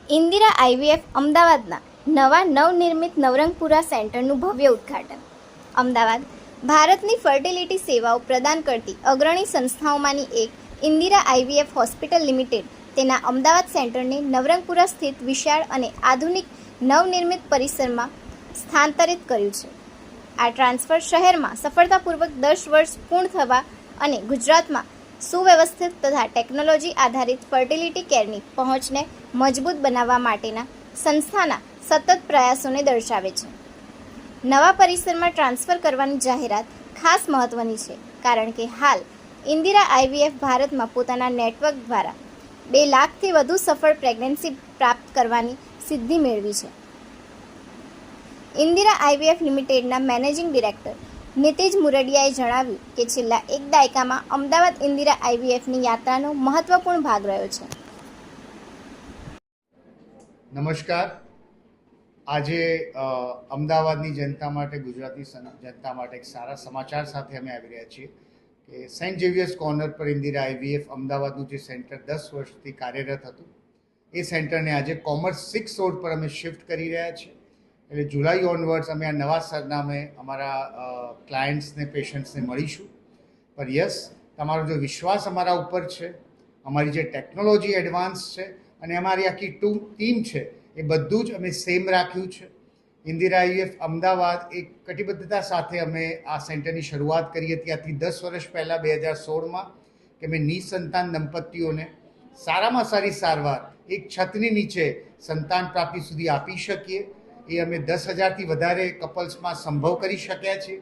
Indira IVF અમદાવાદના નવા નવનિર્મિત નવરંગપુરા સેન્ટરનું ભવ્ય ઉદ્ઘાટન. અમદાવાદ ભારતની ફર્ટિલિટી સેવાઓ પ્રદાન કરતી અગ્રણી સંસ્થાઓમાંની એક ઇન્દિરા આઈવીએફ હોસ્પિટલ લિમિટેડ તેના અમદાવાદ સેન્ટરને નવરંગપુરા સ્થિત વિશાળ અને આધુનિક નવનિર્મિત પરિસરમાં સ્થાનાંતરિત કર્યું છે. આ ટ્રાન્સફર શહેરમાં સફળતાપૂર્વક 10 વર્ષ પૂર્ણ થવા અને ગુજરાતમાં સુવ્યવસ્થિત તથા ટેકનોલોજી આધારિત ફર્ટિલિટી કેરની પહોંચને મજબૂત બનાવવા માટેના સંસ્થાના સતત પ્રયાસોને દર્શાવે છે. નવા પરિસરમાં ટ્રાન્સફર કરવાની જાહેરાત ખાસ મહત્વની છે, કારણ કે હાલ ઇન્દિરા આઈવીએફ ભારતમાં પોતાના નેટવર્ક દ્વારા 2 લાખથી વધુ સફળ પ્રેગ્નન્સી પ્રાપ્ત કરવાની સિદ્ધિ મેળવી છે. ઇન્દિરા આઈવીએફ લિમિટેડના મેનેજિંગ ડિરેક્ટર નીતિજ મુરડિયાએ જણાવ્યું કે છેલ્લા 1 દાયકામાં અમદાવાદ ઇન્દિરા આઈવીએફની યાત્રાનો મહત્વપૂર્ણ ભાગ રહ્યો છે. નમસ્કાર. આજે અમદાવાદની જનતા માટે, ગુજરાતની જનતા માટે એક સારા સમાચાર સાથે અમે આવી રહ્યા છીએ કે સેન્ટ ઝેવિયર્સ કોર્નર પર ઇન્દિરા આઈવીએફ અમદાવાદનું જે સેન્ટર 10 વર્ષથી કાર્યરત હતું, એ સેન્ટરને આજે કોમર્સ 6 રોડ પર અમે શિફ્ટ કરી રહ્યા છીએ. એટલે જુલાઈ ઓનવર્ડ્સ અમે આ નવા સરનામે અમારા ક્લાયન્ટ્સને, પેશન્ટ્સને મળીશું. પર યસ, તમારો જો વિશ્વાસ અમારા ઉપર છે, અમારી જે ટેકનોલોજી એડવાન્સ છે અને અમારી આખી ટીમ છે, એ બધું જ અમે સેમ રાખ્યું છે. ઇન્દિરા આઈવીએફ અમદાવાદ એક કટિબદ્ધતા સાથે અમે આ સેન્ટરની શરૂઆત કરી હતી આજથી 10 વર્ષ પહેલાં 2016માં, કે અમે નિસંતાન દંપતીઓને સારામાં સારી સારવાર એક છતની નીચે સંતાન પ્રાપ્તિ સુધી આપી શકીએ. એ અમે 10,000થી વધારે કપલ્સમાં સંભવ કરી શક્યા છીએ.